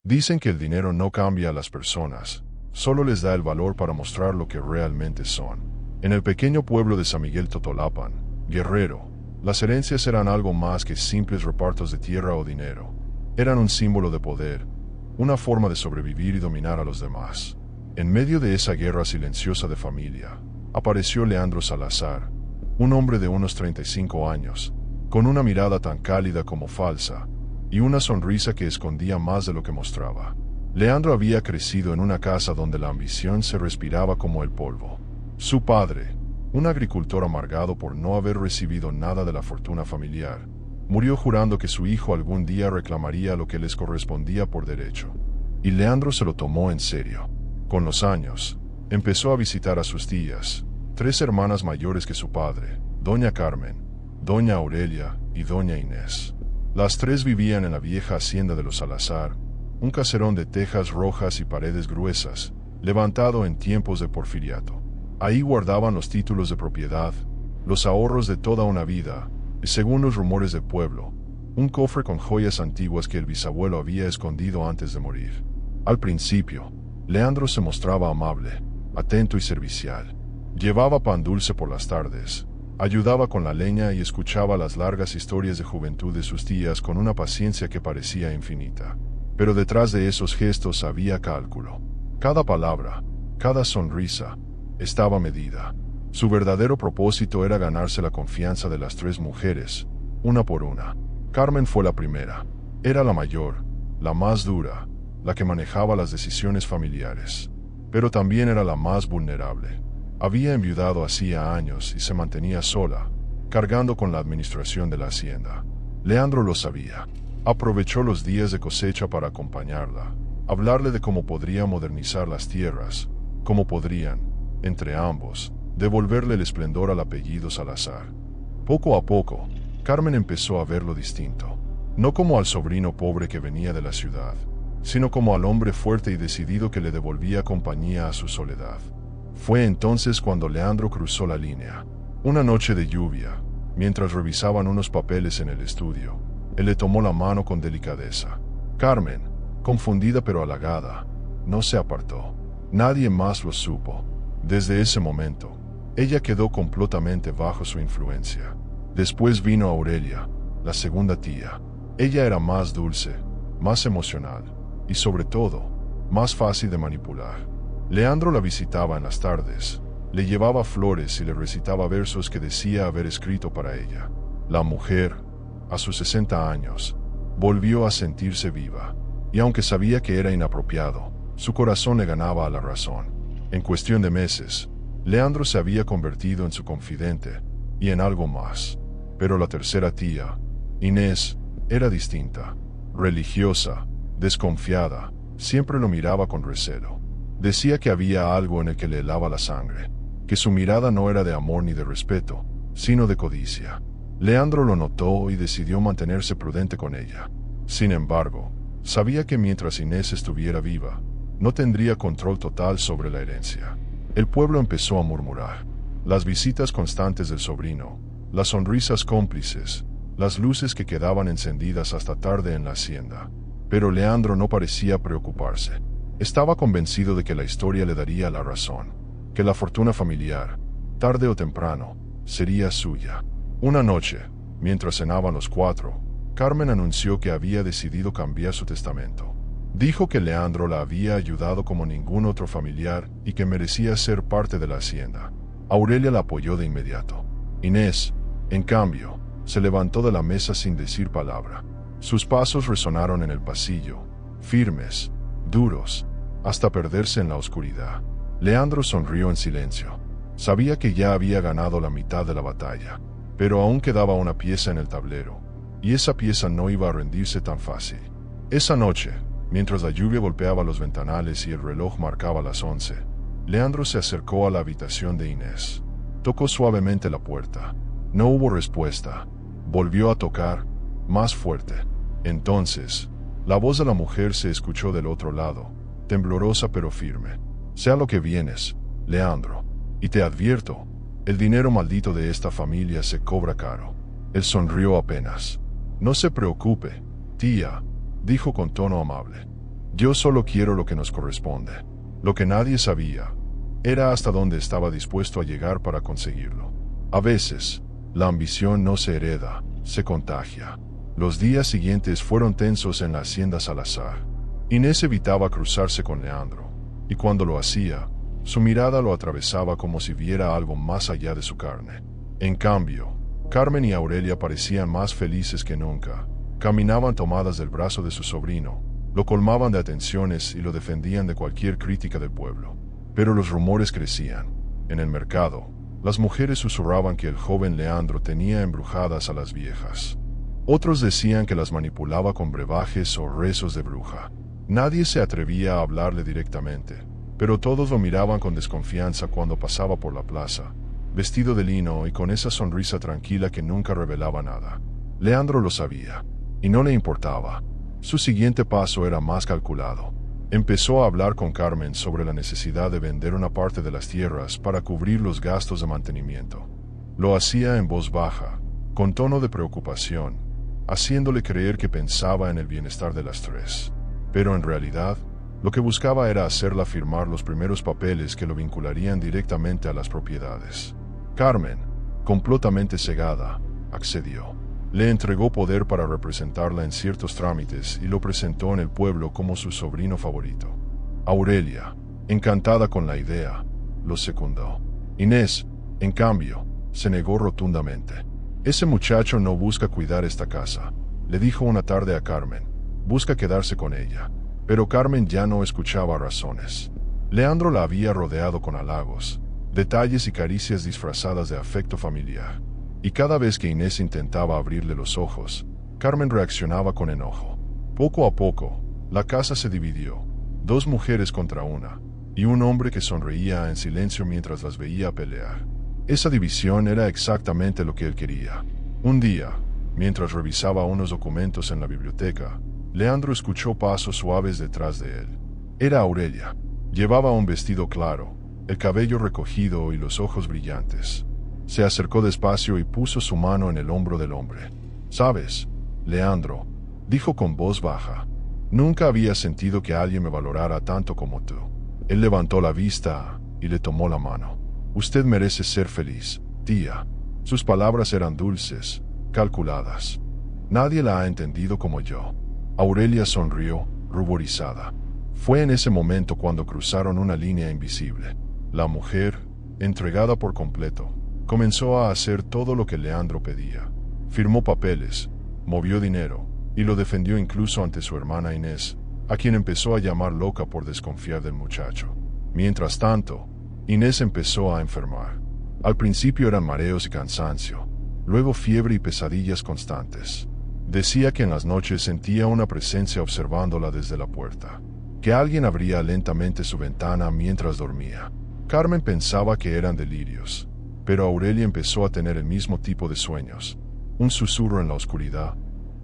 Dicen que el dinero no cambia a las personas, solo les da el valor para mostrar lo que realmente son. En el pequeño pueblo de San Miguel Totolapan, Guerrero, las herencias eran algo más que simples repartos de tierra o dinero. Eran un símbolo de poder, una forma de sobrevivir y dominar a los demás. En medio de esa guerra silenciosa de familia, apareció Leandro Salazar, un hombre de unos 35 años, con una mirada tan cálida como falsa, y una sonrisa que escondía más de lo que mostraba. Leandro había crecido en una casa donde la ambición se respiraba como el polvo. Su padre, un agricultor amargado por no haber recibido nada de la fortuna familiar, murió jurando que su hijo algún día reclamaría lo que les correspondía por derecho. Y Leandro se lo tomó en serio. Con los años, empezó a visitar a sus tías, 3 hermanas mayores que su padre, doña Carmen, doña Aurelia y doña Inés. Las 3 vivían en la vieja hacienda de los Salazar, un caserón de tejas rojas y paredes gruesas, levantado en tiempos de porfiriato. Ahí guardaban los títulos de propiedad, los ahorros de toda una vida, y según los rumores del pueblo, un cofre con joyas antiguas que el bisabuelo había escondido antes de morir. Al principio, Leandro se mostraba amable, atento y servicial. Llevaba pan dulce por las tardes, ayudaba con la leña y escuchaba las largas historias de juventud de sus tías con una paciencia que parecía infinita. Pero detrás de esos gestos había cálculo. Cada palabra, cada sonrisa, estaba medida. Su verdadero propósito era ganarse la confianza de las 3 mujeres, una por una. Carmen fue la primera. Era la mayor, la más dura, la que manejaba las decisiones familiares. Pero también era la más vulnerable. Había enviudado hacía años y se mantenía sola, cargando con la administración de la hacienda. Leandro lo sabía. Aprovechó los días de cosecha para acompañarla, hablarle de cómo podría modernizar las tierras, cómo podrían, entre ambos, devolverle el esplendor al apellido Salazar. Poco a poco, Carmen empezó a verlo distinto, no como al sobrino pobre que venía de la ciudad, sino como al hombre fuerte y decidido que le devolvía compañía a su soledad. Fue entonces cuando Leandro cruzó la línea. Una noche de lluvia, mientras revisaban unos papeles en el estudio, él le tomó la mano con delicadeza. Carmen, confundida pero halagada, no se apartó. Nadie más lo supo. Desde ese momento, ella quedó completamente bajo su influencia. Después vino Aurelia, la segunda tía. Ella era más dulce, más emocional y sobre todo, más fácil de manipular. Leandro la visitaba en las tardes, le llevaba flores y le recitaba versos que decía haber escrito para ella. La mujer, a sus 60 años, volvió a sentirse viva, y aunque sabía que era inapropiado, su corazón le ganaba a la razón. En cuestión de meses, Leandro se había convertido en su confidente y en algo más. Pero la tercera tía, Inés, era distinta. Religiosa, desconfiada, siempre lo miraba con recelo. Decía que había algo en el que le helaba la sangre, que su mirada no era de amor ni de respeto, sino de codicia. Leandro lo notó y decidió mantenerse prudente con ella. Sin embargo, sabía que mientras Inés estuviera viva, no tendría control total sobre la herencia. El pueblo empezó a murmurar. Las visitas constantes del sobrino, las sonrisas cómplices, las luces que quedaban encendidas hasta tarde en la hacienda. Pero Leandro no parecía preocuparse. Estaba convencido de que la historia le daría la razón, que la fortuna familiar, tarde o temprano, sería suya. Una noche, mientras cenaban los 4, Carmen anunció que había decidido cambiar su testamento. Dijo que Leandro la había ayudado como ningún otro familiar y que merecía ser parte de la hacienda. Aurelia la apoyó de inmediato. Inés, en cambio, se levantó de la mesa sin decir palabra. Sus pasos resonaron en el pasillo, firmes, duros, hasta perderse en la oscuridad. Leandro sonrió en silencio. Sabía que ya había ganado la mitad de la batalla, pero aún quedaba una pieza en el tablero, y esa pieza no iba a rendirse tan fácil. Esa noche, mientras la lluvia golpeaba los ventanales y el reloj marcaba las 11, Leandro se acercó a la habitación de Inés. Tocó suavemente la puerta. No hubo respuesta. Volvió a tocar, más fuerte. Entonces, la voz de la mujer se escuchó del otro lado, temblorosa pero firme. Sea lo que vienes, Leandro, y te advierto, el dinero maldito de esta familia se cobra caro. Él sonrió apenas. No se preocupe, tía, dijo con tono amable. Yo solo quiero lo que nos corresponde. Lo que nadie sabía era hasta dónde estaba dispuesto a llegar para conseguirlo. A veces, la ambición no se hereda, se contagia. Los días siguientes fueron tensos en la hacienda Salazar. Inés evitaba cruzarse con Leandro, y cuando lo hacía, su mirada lo atravesaba como si viera algo más allá de su carne. En cambio, Carmen y Aurelia parecían más felices que nunca. Caminaban tomadas del brazo de su sobrino, lo colmaban de atenciones y lo defendían de cualquier crítica del pueblo. Pero los rumores crecían. En el mercado, las mujeres susurraban que el joven Leandro tenía embrujadas a las viejas. Otros decían que las manipulaba con brebajes o rezos de bruja. Nadie se atrevía a hablarle directamente, pero todos lo miraban con desconfianza cuando pasaba por la plaza, vestido de lino y con esa sonrisa tranquila que nunca revelaba nada. Leandro lo sabía, y no le importaba. Su siguiente paso era más calculado. Empezó a hablar con Carmen sobre la necesidad de vender una parte de las tierras para cubrir los gastos de mantenimiento. Lo hacía en voz baja, con tono de preocupación, haciéndole creer que pensaba en el bienestar de las tres. Pero en realidad, lo que buscaba era hacerla firmar los primeros papeles que lo vincularían directamente a las propiedades. Carmen, completamente cegada, accedió. Le entregó poder para representarla en ciertos trámites y lo presentó en el pueblo como su sobrino favorito. Aurelia, encantada con la idea, lo secundó. Inés, en cambio, se negó rotundamente. Ese muchacho no busca cuidar esta casa, le dijo una tarde a Carmen. Busca quedarse con ella. Pero Carmen ya no escuchaba razones. Leandro la había rodeado con halagos, detalles y caricias disfrazadas de afecto familiar. Y cada vez que Inés intentaba abrirle los ojos, Carmen reaccionaba con enojo. Poco a poco, la casa se dividió. 2 mujeres contra una, y un hombre que sonreía en silencio mientras las veía pelear. Esa división era exactamente lo que él quería. Un día, mientras revisaba unos documentos en la biblioteca, Leandro escuchó pasos suaves detrás de él. Era Aurelia. Llevaba un vestido claro, el cabello recogido y los ojos brillantes. Se acercó despacio y puso su mano en el hombro del hombre. «¿Sabes, Leandro?», dijo con voz baja. «Nunca había sentido que alguien me valorara tanto como tú». Él levantó la vista y le tomó la mano. «Usted merece ser feliz, tía». Sus palabras eran dulces, calculadas. «Nadie la ha entendido como yo». Aurelia sonrió, ruborizada. Fue en ese momento cuando cruzaron una línea invisible. La mujer, entregada por completo, comenzó a hacer todo lo que Leandro pedía. Firmó papeles, movió dinero, y lo defendió incluso ante su hermana Inés, a quien empezó a llamar loca por desconfiar del muchacho. Mientras tanto, Inés empezó a enfermar. Al principio eran mareos y cansancio, luego fiebre y pesadillas constantes. Decía que en las noches sentía una presencia observándola desde la puerta, que alguien abría lentamente su ventana mientras dormía. Carmen pensaba que eran delirios, pero Aurelia empezó a tener el mismo tipo de sueños. Un susurro en la oscuridad,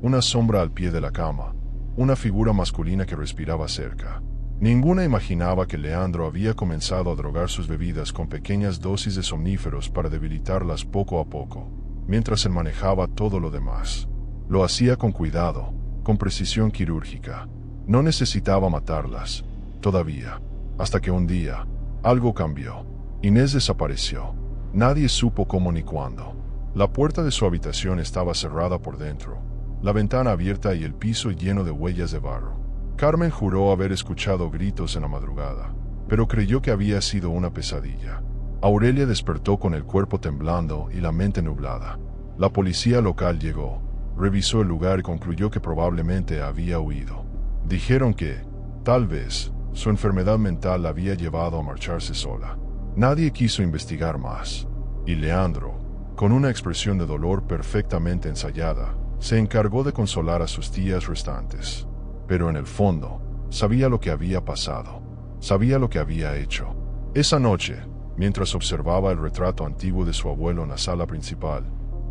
una sombra al pie de la cama, una figura masculina que respiraba cerca. Ninguna imaginaba que Leandro había comenzado a drogar sus bebidas con pequeñas dosis de somníferos para debilitarlas poco a poco, mientras él manejaba todo lo demás. Lo hacía con cuidado, con precisión quirúrgica. No necesitaba matarlas, todavía, hasta que un día, algo cambió. Inés desapareció. Nadie supo cómo ni cuándo. La puerta de su habitación estaba cerrada por dentro, la ventana abierta y el piso lleno de huellas de barro. Carmen juró haber escuchado gritos en la madrugada, pero creyó que había sido una pesadilla. Aurelia despertó con el cuerpo temblando y la mente nublada. La policía local llegó, revisó el lugar y concluyó que probablemente había huido. Dijeron que, tal vez, su enfermedad mental la había llevado a marcharse sola. Nadie quiso investigar más, y Leandro, con una expresión de dolor perfectamente ensayada, se encargó de consolar a sus tías restantes. Pero en el fondo, sabía lo que había pasado, sabía lo que había hecho. Esa noche, mientras observaba el retrato antiguo de su abuelo en la sala principal,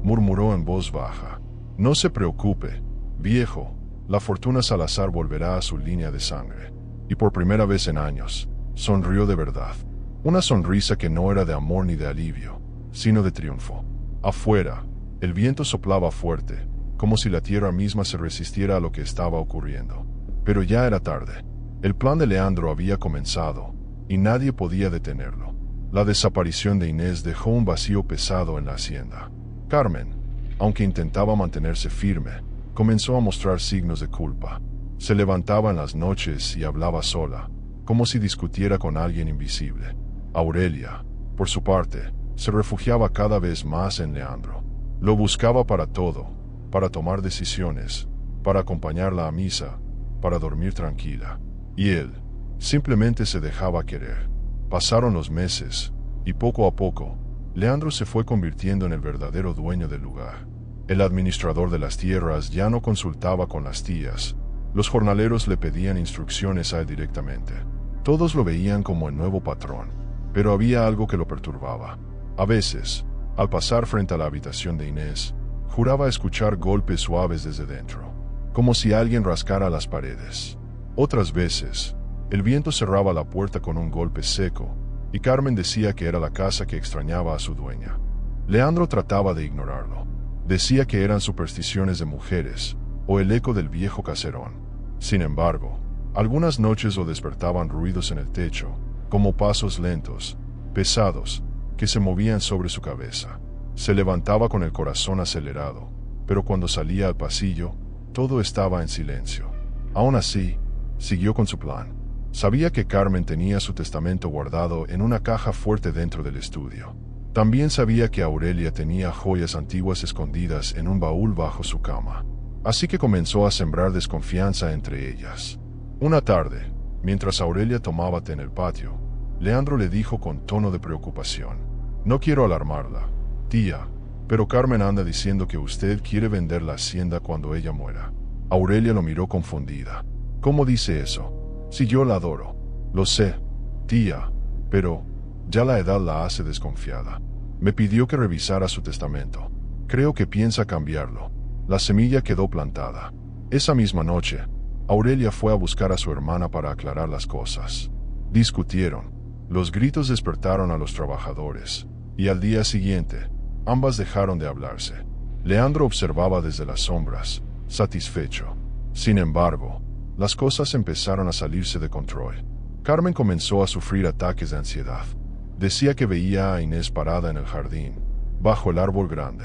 murmuró en voz baja: «No se preocupe, viejo, la fortuna Salazar volverá a su línea de sangre». Y por primera vez en años, sonrió de verdad. Una sonrisa que no era de amor ni de alivio, sino de triunfo. Afuera, el viento soplaba fuerte, como si la tierra misma se resistiera a lo que estaba ocurriendo. Pero ya era tarde. El plan de Leandro había comenzado, y nadie podía detenerlo. La desaparición de Inés dejó un vacío pesado en la hacienda. Carmen, aunque intentaba mantenerse firme, comenzó a mostrar signos de culpa. Se levantaba en las noches y hablaba sola, como si discutiera con alguien invisible. Aurelia, por su parte, se refugiaba cada vez más en Leandro. Lo buscaba para todo, para tomar decisiones, para acompañarla a misa, para dormir tranquila. Y él simplemente se dejaba querer. Pasaron los meses, y poco a poco, Leandro se fue convirtiendo en el verdadero dueño del lugar. El administrador de las tierras ya no consultaba con las tías. Los jornaleros le pedían instrucciones a él directamente. Todos lo veían como el nuevo patrón, pero había algo que lo perturbaba. A veces, al pasar frente a la habitación de Inés, juraba escuchar golpes suaves desde dentro, como si alguien rascara las paredes. Otras veces, el viento cerraba la puerta con un golpe seco, y Carmen decía que era la casa que extrañaba a su dueña. Leandro trataba de ignorarlo. Decía que eran supersticiones de mujeres, o el eco del viejo caserón. Sin embargo, algunas noches lo despertaban ruidos en el techo, como pasos lentos, pesados, que se movían sobre su cabeza. Se levantaba con el corazón acelerado, pero cuando salía al pasillo, todo estaba en silencio. Aún así, siguió con su plan. Sabía que Carmen tenía su testamento guardado en una caja fuerte dentro del estudio. También sabía que Aurelia tenía joyas antiguas escondidas en un baúl bajo su cama. Así que comenzó a sembrar desconfianza entre ellas. Una tarde, mientras Aurelia tomaba té en el patio, Leandro le dijo con tono de preocupación: «No quiero alarmarla, tía, pero Carmen anda diciendo que usted quiere vender la hacienda cuando ella muera». Aurelia lo miró confundida. «¿Cómo dice eso? Si yo la adoro». «Lo sé, tía, pero ya la edad la hace desconfiada. Me pidió que revisara su testamento. Creo que piensa cambiarlo». La semilla quedó plantada. Esa misma noche, Aurelia fue a buscar a su hermana para aclarar las cosas. Discutieron. Los gritos despertaron a los trabajadores, y al día siguiente, ambas dejaron de hablarse. Leandro observaba desde las sombras, satisfecho. Sin embargo, las cosas empezaron a salirse de control. Carmen comenzó a sufrir ataques de ansiedad. Decía que veía a Inés parada en el jardín, bajo el árbol grande.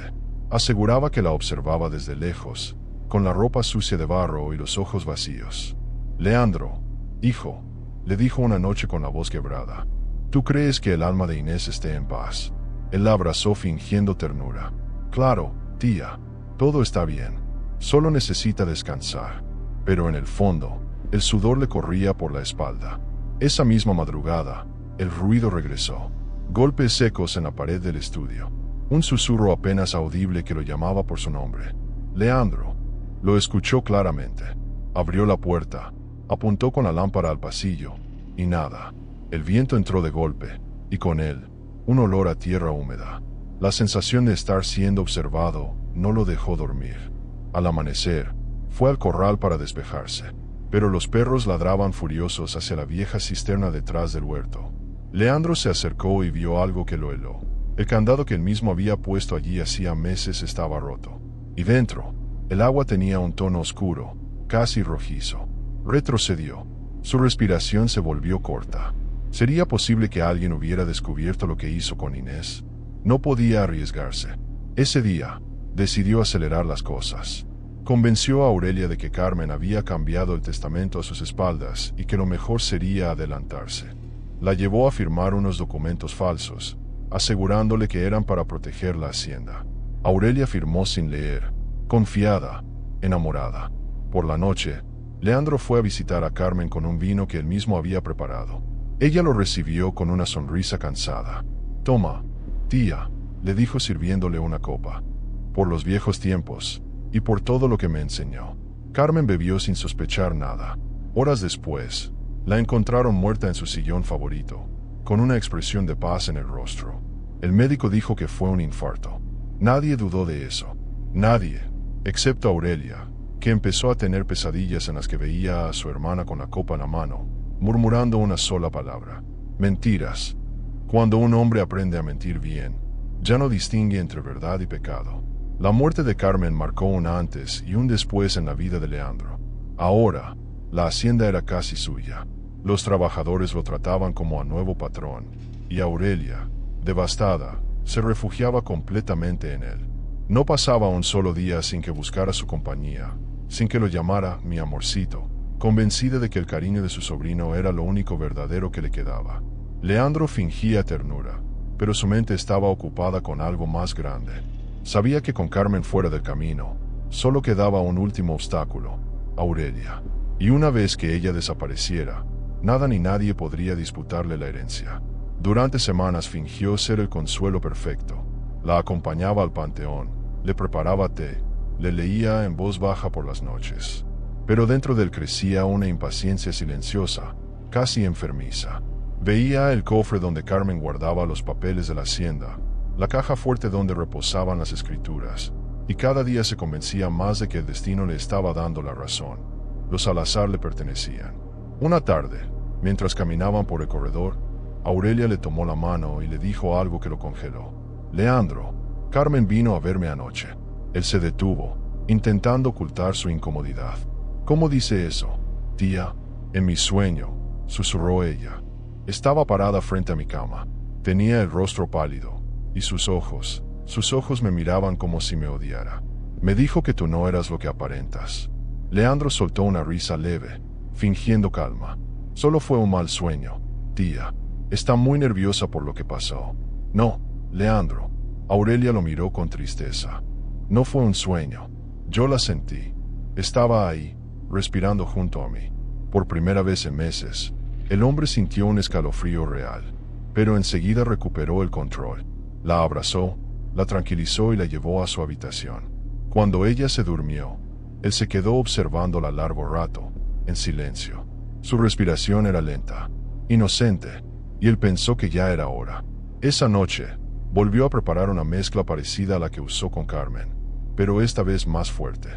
Aseguraba que la observaba desde lejos, con la ropa sucia de barro y los ojos vacíos. «Leandro, hijo», le dijo una noche con la voz quebrada, «¿tú crees que el alma de Inés esté en paz?». Él la abrazó fingiendo ternura. «Claro, tía, todo está bien. Solo necesita descansar». Pero en el fondo, el sudor le corría por la espalda. Esa misma madrugada, el ruido regresó. Golpes secos en la pared del estudio. Un susurro apenas audible que lo llamaba por su nombre. «Leandro». Lo escuchó claramente. Abrió la puerta, apuntó con la lámpara al pasillo, y nada. El viento entró de golpe, y con él, un olor a tierra húmeda. La sensación de estar siendo observado no lo dejó dormir. Al amanecer, fue al corral para despejarse, pero los perros ladraban furiosos hacia la vieja cisterna detrás del huerto. Leandro se acercó y vio algo que lo heló. El candado que él mismo había puesto allí hacía meses estaba roto. Y dentro, el agua tenía un tono oscuro, casi rojizo. Retrocedió. Su respiración se volvió corta. ¿Sería posible que alguien hubiera descubierto lo que hizo con Inés? No podía arriesgarse. Ese día, decidió acelerar las cosas. Convenció a Aurelia de que Carmen había cambiado el testamento a sus espaldas y que lo mejor sería adelantarse. La llevó a firmar unos documentos falsos, asegurándole que eran para proteger la hacienda. Aurelia firmó sin leer, confiada, enamorada. Por la noche, Leandro fue a visitar a Carmen con un vino que él mismo había preparado. Ella lo recibió con una sonrisa cansada. «Toma, tía», le dijo sirviéndole una copa. «Por los viejos tiempos, y por todo lo que me enseñó». Carmen bebió sin sospechar nada. Horas después, la encontraron muerta en su sillón favorito, con una expresión de paz en el rostro. El médico dijo que fue un infarto. Nadie dudó de eso. Nadie, excepto Aurelia, que empezó a tener pesadillas en las que veía a su hermana con la copa en la mano, murmurando una sola palabra: mentiras. Cuando un hombre aprende a mentir bien, ya no distingue entre verdad y pecado. La muerte de Carmen marcó un antes y un después en la vida de Leandro. Ahora, La hacienda era casi suya. Los trabajadores lo trataban como a nuevo patrón, y Aurelia, devastada, se refugiaba completamente en él. No pasaba un solo día sin que buscara su compañía, sin que lo llamara mi amorcito, convencida de que el cariño de su sobrino era lo único verdadero que le quedaba. Leandro fingía ternura, pero su mente estaba ocupada con algo más grande. Sabía que con Carmen fuera del camino, solo quedaba un último obstáculo, Aurelia. Y una vez que ella desapareciera, nada ni nadie podría disputarle la herencia. Durante semanas fingió ser el consuelo perfecto. La acompañaba al panteón, le preparaba té, le leía en voz baja por las noches. Pero dentro de él crecía una impaciencia silenciosa, casi enfermiza. Veía el cofre donde Carmen guardaba los papeles de la hacienda, la caja fuerte donde reposaban las escrituras, y cada día se convencía más de que el destino le estaba dando la razón. Los Salazar le pertenecían. Una tarde, mientras caminaban por el corredor, Aurelia le tomó la mano y le dijo algo que lo congeló. Leandro, Carmen vino a verme anoche. Él se detuvo, intentando ocultar su incomodidad. ¿Cómo dice eso, tía? En mi sueño, susurró ella. Estaba parada frente a mi cama. Tenía el rostro pálido, y sus ojos me miraban como si me odiara. Me dijo que tú no eras lo que aparentas. Leandro soltó una risa leve, fingiendo calma. Solo fue un mal sueño, tía. Está muy nerviosa por lo que pasó. No, Leandro. Aurelia lo miró con tristeza. No fue un sueño. Yo la sentí. Estaba ahí, respirando junto a mí. Por primera vez en meses, el hombre sintió un escalofrío real, pero enseguida recuperó el control. La abrazó, la tranquilizó y la llevó a su habitación. Cuando ella se durmió, él se quedó observándola largo rato, en silencio. Su respiración era lenta, inocente, y él pensó que ya era hora. Esa noche, volvió a preparar una mezcla parecida a la que usó con Carmen, pero esta vez más fuerte.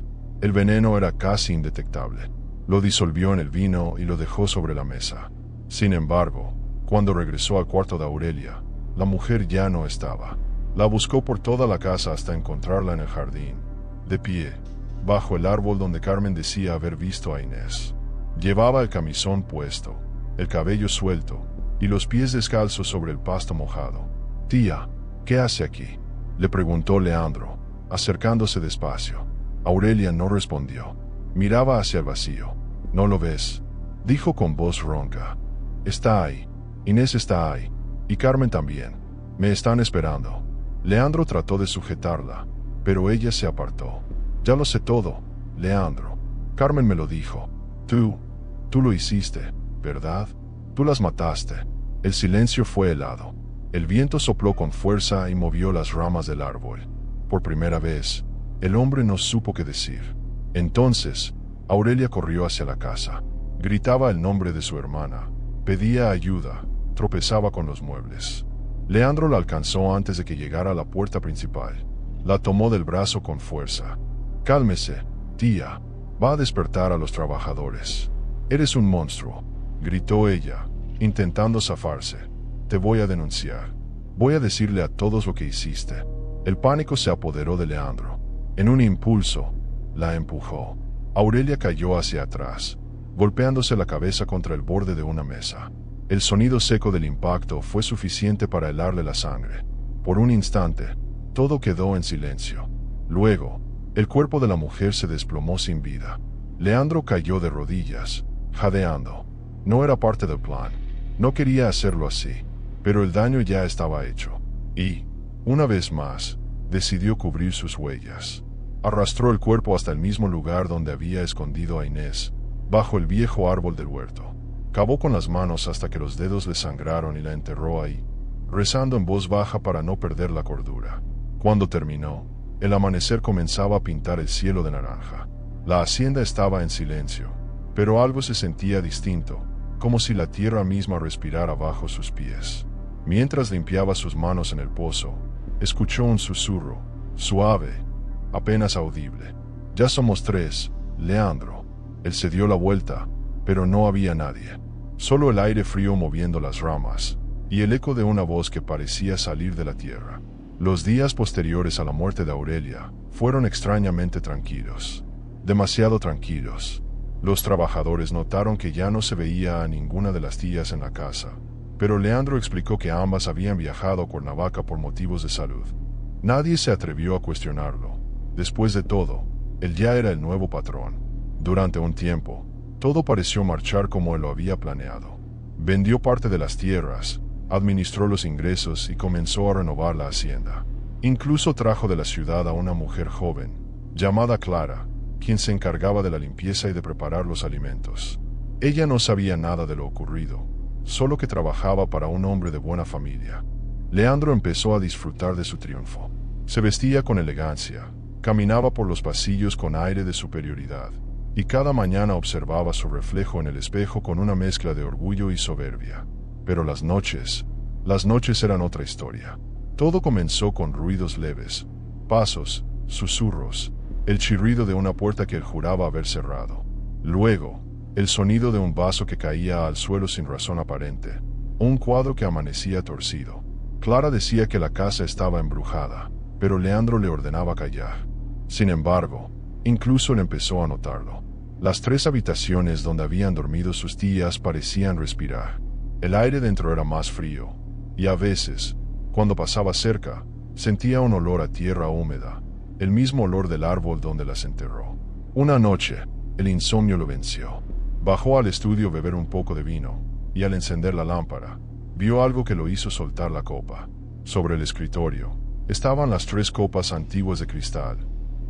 El veneno era casi indetectable. Lo disolvió en el vino y lo dejó sobre la mesa. Sin embargo, cuando regresó al cuarto de Aurelia, la mujer ya no estaba. La buscó por toda la casa hasta encontrarla en el jardín, de pie, bajo el árbol donde Carmen decía haber visto a Inés. Llevaba el camisón puesto, el cabello suelto y los pies descalzos sobre el pasto mojado. Tía, ¿qué hace aquí?, le preguntó Leandro, acercándose despacio. Aurelia no respondió. Miraba hacia el vacío. ¿No lo ves?, dijo con voz ronca. Está ahí. Inés está ahí. Y Carmen también. Me están esperando. Leandro trató de sujetarla, pero ella se apartó. Ya lo sé todo, Leandro. Carmen me lo dijo. Tú lo hiciste, ¿verdad? Tú las mataste. El silencio fue helado. El viento sopló con fuerza y movió las ramas del árbol. Por primera vez, el hombre no supo qué decir. Entonces, Aurelia corrió hacia la casa. Gritaba el nombre de su hermana. Pedía ayuda. Tropezaba con los muebles. Leandro la alcanzó antes de que llegara a la puerta principal. La tomó del brazo con fuerza. Cálmese, tía. Va a despertar a los trabajadores. Eres un monstruo, gritó ella, intentando zafarse. Te voy a denunciar. Voy a decirle a todos lo que hiciste. El pánico se apoderó de Leandro. En un impulso, la empujó. Aurelia cayó hacia atrás, golpeándose la cabeza contra el borde de una mesa. El sonido seco del impacto fue suficiente para helarle la sangre. Por un instante, todo quedó en silencio. Luego, el cuerpo de la mujer se desplomó sin vida. Leandro cayó de rodillas, jadeando. No era parte del plan. No quería hacerlo así, pero el daño ya estaba hecho. Y, una vez más, decidió cubrir sus huellas. Arrastró el cuerpo hasta el mismo lugar donde había escondido a Inés, bajo el viejo árbol del huerto. Cavó con las manos hasta que los dedos le sangraron y la enterró ahí, rezando en voz baja para no perder la cordura. Cuando terminó, el amanecer comenzaba a pintar el cielo de naranja. La hacienda estaba en silencio, pero algo se sentía distinto, como si la tierra misma respirara bajo sus pies. Mientras limpiaba sus manos en el pozo, escuchó un susurro, suave, apenas audible. Ya somos 3, Leandro. Él se dio la vuelta, pero no había nadie. Solo el aire frío moviendo las ramas, y el eco de una voz que parecía salir de la tierra. Los días posteriores a la muerte de Aurelia fueron extrañamente tranquilos. Demasiado tranquilos. Los trabajadores notaron que ya no se veía a ninguna de las tías en la casa, pero Leandro explicó que ambas habían viajado a Cuernavaca por motivos de salud. Nadie se atrevió a cuestionarlo. Después de todo, él ya era el nuevo patrón. Durante un tiempo, todo pareció marchar como él lo había planeado. Vendió parte de las tierras, administró los ingresos y comenzó a renovar la hacienda. Incluso trajo de la ciudad a una mujer joven, llamada Clara, quien se encargaba de la limpieza y de preparar los alimentos. Ella no sabía nada de lo ocurrido, solo que trabajaba para un hombre de buena familia. Leandro empezó a disfrutar de su triunfo. Se vestía con elegancia, caminaba por los pasillos con aire de superioridad, y cada mañana observaba su reflejo en el espejo con una mezcla de orgullo y soberbia. Pero las noches eran otra historia. Todo comenzó con ruidos leves, pasos, susurros, el chirrido de una puerta que él juraba haber cerrado. Luego, el sonido de un vaso que caía al suelo sin razón aparente, un cuadro que amanecía torcido. Clara decía que la casa estaba embrujada, pero Leandro le ordenaba callar. Sin embargo, incluso él empezó a notarlo. Las 3 habitaciones donde habían dormido sus tías parecían respirar. El aire dentro era más frío, y a veces, cuando pasaba cerca, sentía un olor a tierra húmeda, el mismo olor del árbol donde las enterró. Una noche, el insomnio lo venció. Bajó al estudio a beber un poco de vino, y al encender la lámpara, vio algo que lo hizo soltar la copa. Sobre el escritorio, estaban las 3 copas antiguas de cristal,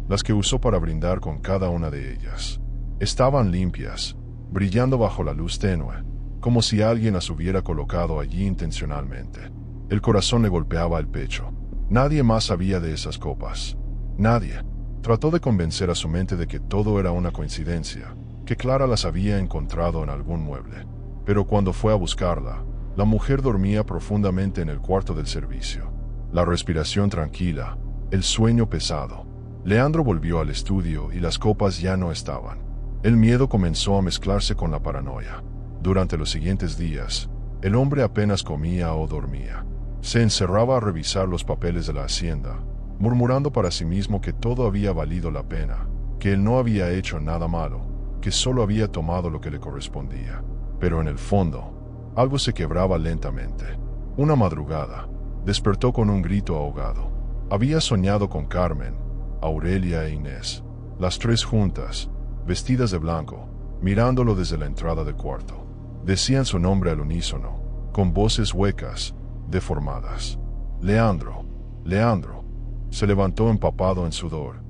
las que usó para brindar con cada una de ellas. Estaban limpias, brillando bajo la luz tenue, como si alguien las hubiera colocado allí intencionalmente. El corazón le golpeaba el pecho. Nadie más sabía de esas copas. Nadie. Trató de convencer a su mente de que todo era una coincidencia, que Clara las había encontrado en algún mueble. Pero cuando fue a buscarla, la mujer dormía profundamente en el cuarto del servicio. La respiración tranquila, el sueño pesado. Leandro volvió al estudio y las copas ya no estaban. El miedo comenzó a mezclarse con la paranoia. Durante los siguientes días, el hombre apenas comía o dormía. Se encerraba a revisar los papeles de la hacienda, murmurando para sí mismo que todo había valido la pena, que él no había hecho nada malo, que solo había tomado lo que le correspondía. Pero en el fondo, algo se quebraba lentamente. Una madrugada, despertó con un grito ahogado. Había soñado con Carmen, Aurelia e Inés, las 3 juntas, vestidas de blanco, mirándolo desde la entrada del cuarto. Decían su nombre al unísono, con voces huecas, deformadas. Leandro, Leandro. Se levantó empapado en sudor,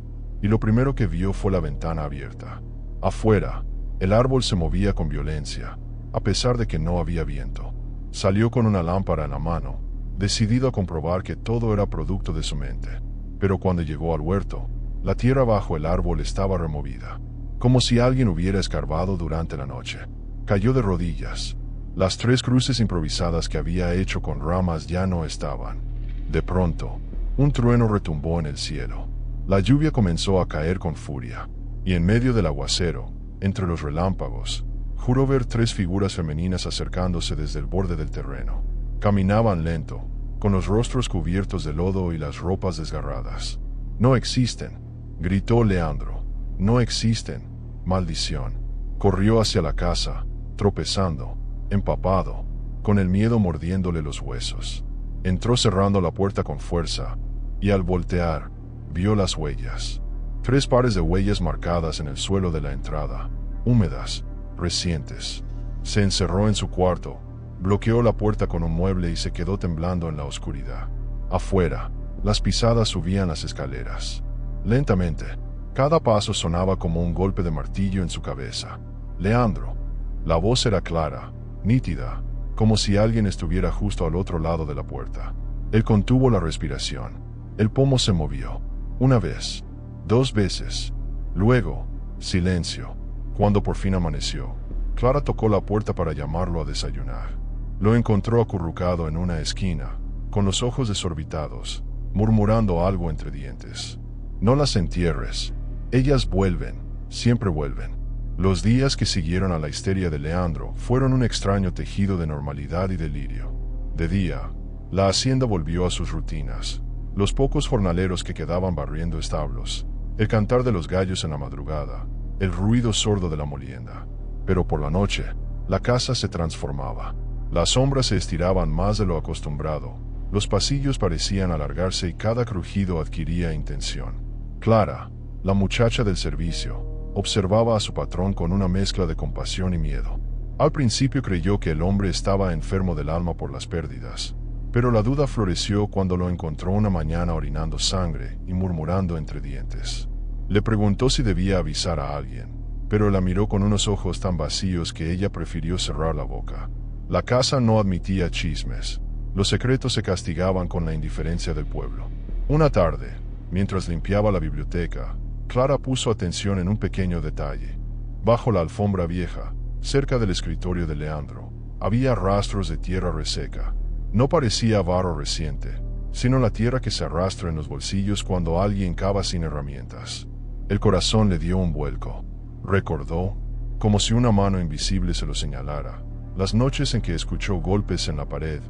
y lo primero que vio fue la ventana abierta. Afuera, el árbol se movía con violencia, a pesar de que no había viento. Salió con una lámpara en la mano, decidido a comprobar que todo era producto de su mente. Pero cuando llegó al huerto, la tierra bajo el árbol estaba removida, como si alguien hubiera escarbado durante la noche. Cayó de rodillas. Las 3 cruces improvisadas que había hecho con ramas ya no estaban. De pronto, un trueno retumbó en el cielo. La lluvia comenzó a caer con furia, y en medio del aguacero, entre los relámpagos, juró ver 3 figuras femeninas acercándose desde el borde del terreno. Caminaban lento, con los rostros cubiertos de lodo y las ropas desgarradas. «No existen», gritó Leandro. «No existen. Maldición». Corrió hacia la casa, tropezando, empapado, con el miedo mordiéndole los huesos. Entró cerrando la puerta con fuerza, y al voltear, vio las huellas. 3 pares de huellas marcadas en el suelo de la entrada, húmedas, recientes. Se encerró en su cuarto, bloqueó la puerta con un mueble y se quedó temblando en la oscuridad. Afuera, las pisadas subían las escaleras. Lentamente, cada paso sonaba como un golpe de martillo en su cabeza. «Leandro». La voz era clara, nítida, como si alguien estuviera justo al otro lado de la puerta. Él contuvo la respiración. El pomo se movió. Una vez, 2 veces. Luego, silencio. Cuando por fin amaneció, Clara tocó la puerta para llamarlo a desayunar. Lo encontró acurrucado en una esquina, con los ojos desorbitados, murmurando algo entre dientes. «No las entierres. Ellas vuelven, siempre vuelven». Los días que siguieron a la histeria de Leandro fueron un extraño tejido de normalidad y delirio. De día, la hacienda volvió a sus rutinas. Los pocos jornaleros que quedaban barriendo establos, el cantar de los gallos en la madrugada, el ruido sordo de la molienda. Pero por la noche, la casa se transformaba. Las sombras se estiraban más de lo acostumbrado, los pasillos parecían alargarse y cada crujido adquiría intención. Clara, la muchacha del servicio, observaba a su patrón con una mezcla de compasión y miedo. Al principio creyó que el hombre estaba enfermo del alma por las pérdidas, pero la duda floreció cuando lo encontró una mañana orinando sangre y murmurando entre dientes. Le preguntó si debía avisar a alguien, pero la miró con unos ojos tan vacíos que ella prefirió cerrar la boca. La casa no admitía chismes. Los secretos se castigaban con la indiferencia del pueblo. Una tarde, mientras limpiaba la biblioteca, Clara puso atención en un pequeño detalle. Bajo la alfombra vieja, cerca del escritorio de Leandro, había rastros de tierra reseca. No parecía barro reciente, sino la tierra que se arrastra en los bolsillos cuando alguien cava sin herramientas. El corazón le dio un vuelco. Recordó, como si una mano invisible se lo señalara, las noches en que escuchó golpes en la pared,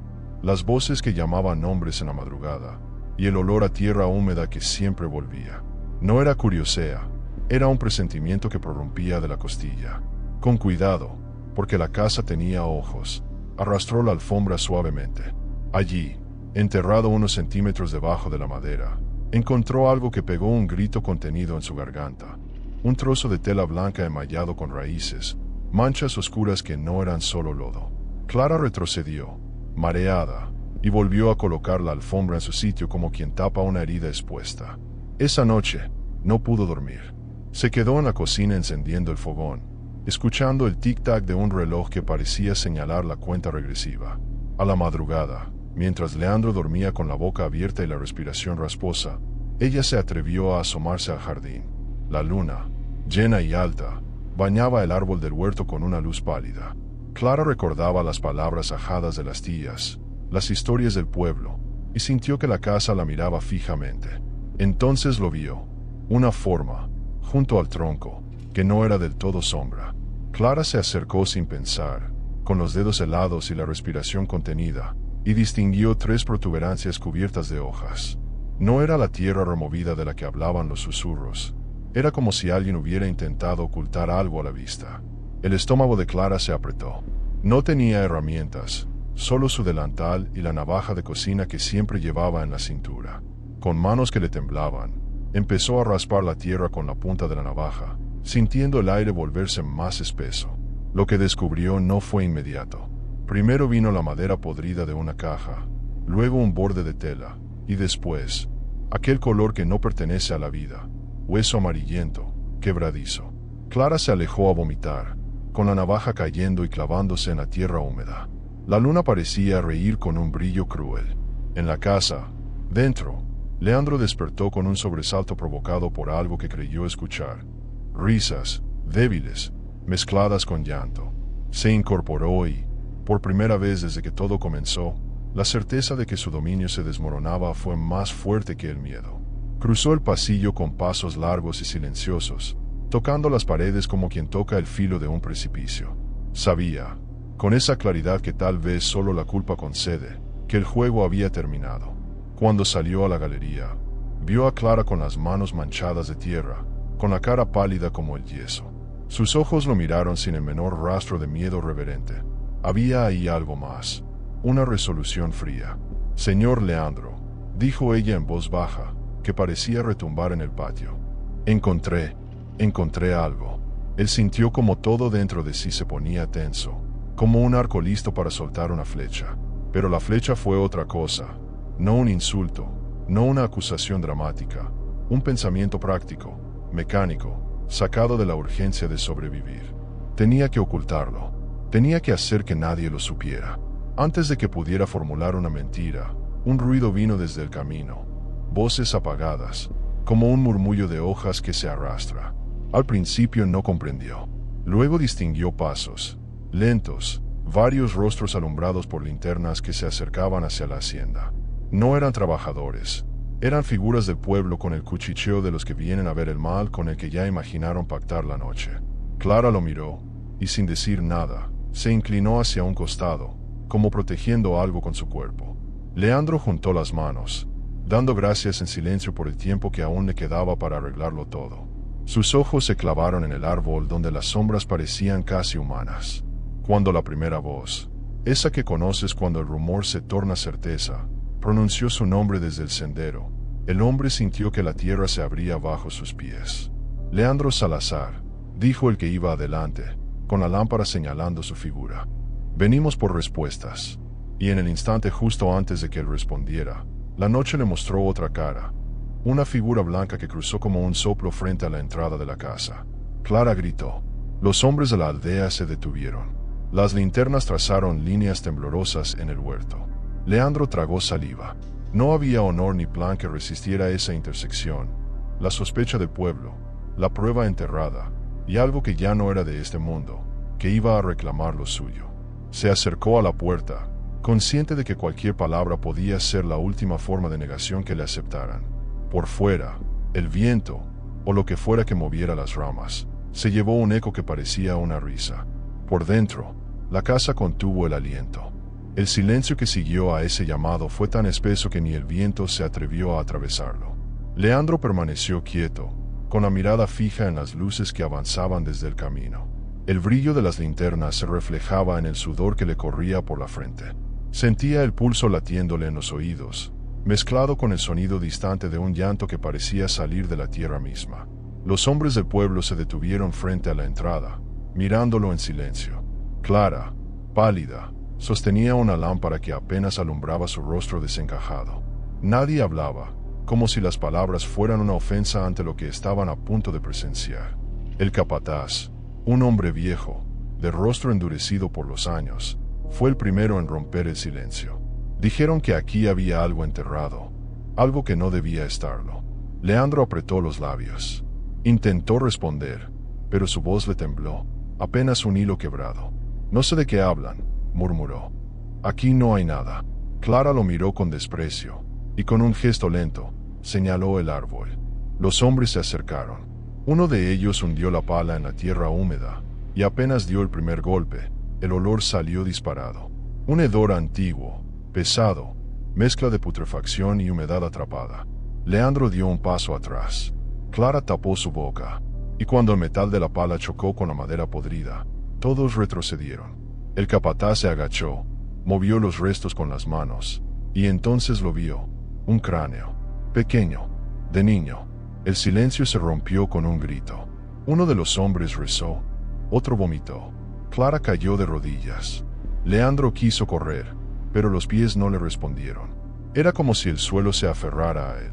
las voces que llamaban nombres en la madrugada, y el olor a tierra húmeda que siempre volvía. No era curiosea, era un presentimiento que prorrumpía de la costilla. Con cuidado, porque la casa tenía ojos, arrastró la alfombra suavemente. Allí, enterrado unos centímetros debajo de la madera, encontró algo que pegó un grito contenido en su garganta. Un trozo de tela blanca emallado con raíces, manchas oscuras que no eran solo lodo. Clara retrocedió, mareada, y volvió a colocar la alfombra en su sitio como quien tapa una herida expuesta. Esa noche, no pudo dormir. Se quedó en la cocina encendiendo el fogón, escuchando el tic-tac de un reloj que parecía señalar la cuenta regresiva. A la madrugada, mientras Leandro dormía con la boca abierta y la respiración rasposa, ella se atrevió a asomarse al jardín. La luna, llena y alta, bañaba el árbol del huerto con una luz pálida. Clara recordaba las palabras ajadas de las tías, las historias del pueblo, y sintió que la casa la miraba fijamente. Entonces lo vio, una forma, junto al tronco, que no era del todo sombra. Clara se acercó sin pensar, con los dedos helados y la respiración contenida, y distinguió 3 protuberancias cubiertas de hojas. No era la tierra removida de la que hablaban los susurros. Era como si alguien hubiera intentado ocultar algo a la vista. El estómago de Clara se apretó. No tenía herramientas, solo su delantal y la navaja de cocina que siempre llevaba en la cintura. Con manos que le temblaban, empezó a raspar la tierra con la punta de la navaja, sintiendo el aire volverse más espeso. Lo que descubrió no fue inmediato. Primero vino la madera podrida de una caja, luego un borde de tela, y después, aquel color que no pertenece a la vida, hueso amarillento, quebradizo. Clara se alejó a vomitar, con la navaja cayendo y clavándose en la tierra húmeda. La luna parecía reír con un brillo cruel. En la casa, dentro, Leandro despertó con un sobresalto provocado por algo que creyó escuchar. Risas, débiles, mezcladas con llanto. Se incorporó y, por primera vez desde que todo comenzó, la certeza de que su dominio se desmoronaba fue más fuerte que el miedo. Cruzó el pasillo con pasos largos y silenciosos, tocando las paredes como quien toca el filo de un precipicio. Sabía, con esa claridad que tal vez solo la culpa concede, que el juego había terminado. Cuando salió a la galería, vio a Clara con las manos manchadas de tierra, con la cara pálida como el yeso. Sus ojos lo miraron sin el menor rastro de miedo reverente. Había ahí algo más, una resolución fría. «Señor Leandro», dijo ella en voz baja, que parecía retumbar en el patio. Encontré algo». Él sintió como todo dentro de sí se ponía tenso, como un arco listo para soltar una flecha. Pero la flecha fue otra cosa, no un insulto, no una acusación dramática, un pensamiento práctico, mecánico, sacado de la urgencia de sobrevivir. Tenía que ocultarlo, tenía que hacer que nadie lo supiera. Antes de que pudiera formular una mentira, un ruido vino desde el camino, voces apagadas, como un murmullo de hojas que se arrastra. Al principio no comprendió. Luego distinguió pasos, lentos, varios rostros alumbrados por linternas que se acercaban hacia la hacienda. No eran trabajadores, eran figuras del pueblo con el cuchicheo de los que vienen a ver el mal con el que ya imaginaron pactar la noche. Clara lo miró, y sin decir nada, se inclinó hacia un costado, como protegiendo algo con su cuerpo. Leandro juntó las manos, dando gracias en silencio por el tiempo que aún le quedaba para arreglarlo todo. Sus ojos se clavaron en el árbol donde las sombras parecían casi humanas. Cuando la primera voz, esa que conoces cuando el rumor se torna certeza, pronunció su nombre desde el sendero, el hombre sintió que la tierra se abría bajo sus pies. Leandro Salazar, dijo el que iba adelante, con la lámpara señalando su figura. Venimos por respuestas. Y en el instante justo antes de que él respondiera, la noche le mostró otra cara. Una figura blanca que cruzó como un soplo frente a la entrada de la casa. Clara gritó. Los hombres de la aldea se detuvieron. Las linternas trazaron líneas temblorosas en el huerto. Leandro tragó saliva. No había honor ni plan que resistiera esa intersección. La sospecha del pueblo, la prueba enterrada, y algo que ya no era de este mundo, que iba a reclamar lo suyo. Se acercó a la puerta, consciente de que cualquier palabra podía ser la última forma de negación que le aceptaran. Por fuera, el viento, o lo que fuera que moviera las ramas, se llevó un eco que parecía una risa. Por dentro, la casa contuvo el aliento. El silencio que siguió a ese llamado fue tan espeso que ni el viento se atrevió a atravesarlo. Leandro permaneció quieto, con la mirada fija en las luces que avanzaban desde el camino. El brillo de las linternas se reflejaba en el sudor que le corría por la frente. Sentía el pulso latiéndole en los oídos, mezclado con el sonido distante de un llanto que parecía salir de la tierra misma. Los hombres del pueblo se detuvieron frente a la entrada, mirándolo en silencio. Clara, pálida, sostenía una lámpara que apenas alumbraba su rostro desencajado. Nadie hablaba, como si las palabras fueran una ofensa ante lo que estaban a punto de presenciar. El capataz, un hombre viejo, de rostro endurecido por los años, fue el primero en romper el silencio. Dijeron que aquí había algo enterrado, algo que no debía estarlo. Leandro apretó los labios. Intentó responder, pero su voz le tembló, apenas un hilo quebrado. No sé de qué hablan, murmuró. Aquí no hay nada. Clara lo miró con desprecio, y con un gesto lento, señaló el árbol. Los hombres se acercaron. Uno de ellos hundió la pala en la tierra húmeda, y apenas dio el primer golpe, el olor salió disparado. Un hedor antiguo, pesado, mezcla de putrefacción y humedad atrapada. Leandro dio un paso atrás. Clara tapó su boca, y cuando el metal de la pala chocó con la madera podrida, todos retrocedieron. El capataz se agachó, movió los restos con las manos, y entonces lo vio, un cráneo, pequeño, de niño. El silencio se rompió con un grito. Uno de los hombres rezó, otro vomitó. Clara cayó de rodillas. Leandro quiso correr, pero los pies no le respondieron. Era como si el suelo se aferrara a él,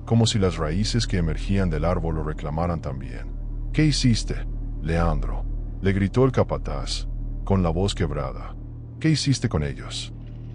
como si las raíces que emergían del árbol lo reclamaran también. ¿Qué hiciste, Leandro?, le gritó el capataz, con la voz quebrada. ¿Qué hiciste con ellos?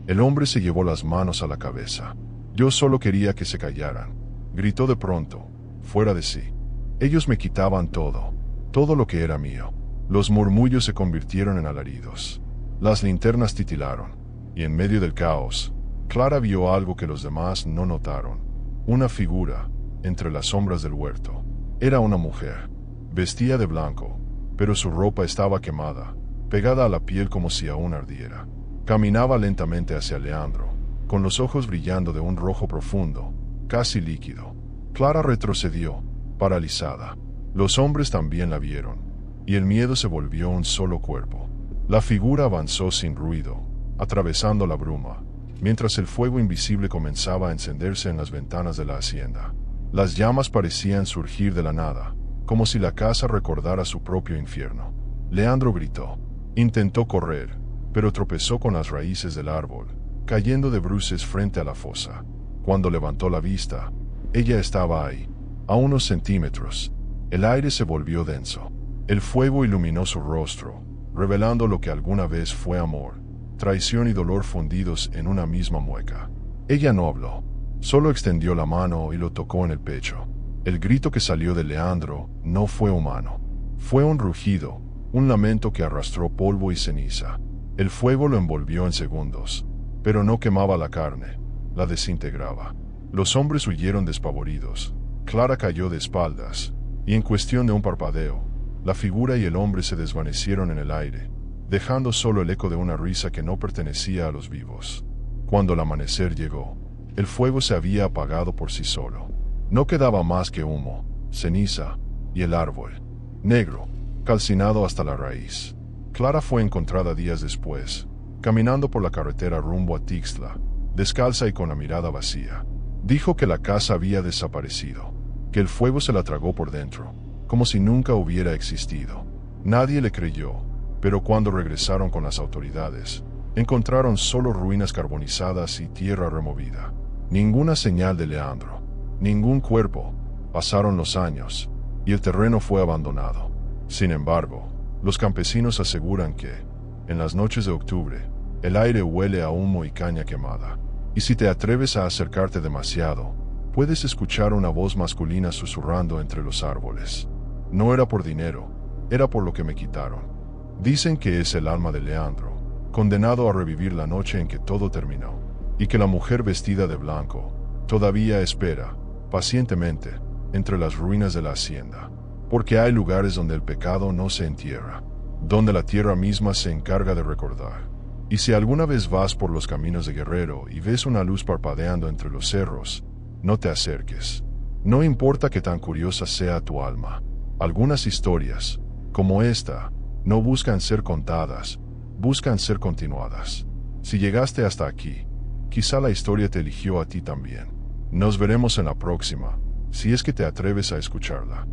El hombre se llevó las manos a la cabeza. Yo solo quería que se callaran, gritó de pronto, fuera de sí. Ellos me quitaban todo, todo lo que era mío. Los murmullos se convirtieron en alaridos. Las linternas titilaron. Y en medio del caos, Clara vio algo que los demás no notaron. Una figura, entre las sombras del huerto. Era una mujer. Vestía de blanco, pero su ropa estaba quemada, pegada a la piel como si aún ardiera. Caminaba lentamente hacia Leandro, con los ojos brillando de un rojo profundo, casi líquido. Clara retrocedió, paralizada. Los hombres también la vieron, y el miedo se volvió un solo cuerpo. La figura avanzó sin ruido, atravesando la bruma, mientras el fuego invisible comenzaba a encenderse en las ventanas de la hacienda. Las llamas parecían surgir de la nada, como si la casa recordara su propio infierno. Leandro gritó. Intentó correr, pero tropezó con las raíces del árbol, cayendo de bruces frente a la fosa. Cuando levantó la vista, ella estaba ahí, a unos centímetros. El aire se volvió denso. El fuego iluminó su rostro, revelando lo que alguna vez fue amor, traición y dolor fundidos en una misma mueca. Ella no habló, solo extendió la mano y lo tocó en el pecho. El grito que salió de Leandro no fue humano. Fue un rugido, un lamento que arrastró polvo y ceniza. El fuego lo envolvió en segundos, pero no quemaba la carne, la desintegraba. Los hombres huyeron despavoridos. Clara cayó de espaldas, y en cuestión de un parpadeo, la figura y el hombre se desvanecieron en el aire, dejando solo el eco de una risa que no pertenecía a los vivos. Cuando el amanecer llegó, el fuego se había apagado por sí solo. No quedaba más que humo, ceniza, y el árbol, negro, calcinado hasta la raíz. Clara fue encontrada días después, caminando por la carretera rumbo a Tixla, descalza y con la mirada vacía. Dijo que la casa había desaparecido, que el fuego se la tragó por dentro, como si nunca hubiera existido. Nadie le creyó, pero cuando regresaron con las autoridades, encontraron solo ruinas carbonizadas y tierra removida. Ninguna señal de Leandro, ningún cuerpo. Pasaron los años, y el terreno fue abandonado. Sin embargo, los campesinos aseguran que, en las noches de octubre, el aire huele a humo y caña quemada. Y si te atreves a acercarte demasiado, puedes escuchar una voz masculina susurrando entre los árboles. No era por dinero, era por lo que me quitaron. Dicen que es el alma de Leandro, condenado a revivir la noche en que todo terminó, y que la mujer vestida de blanco todavía espera, pacientemente, entre las ruinas de la hacienda. Porque hay lugares donde el pecado no se entierra, donde la tierra misma se encarga de recordar. Y si alguna vez vas por los caminos de Guerrero y ves una luz parpadeando entre los cerros, no te acerques. No importa que tan curiosa sea tu alma. Algunas historias, como esta, no buscan ser contadas, buscan ser continuadas. Si llegaste hasta aquí, quizá la historia te eligió a ti también. Nos veremos en la próxima, si es que te atreves a escucharla.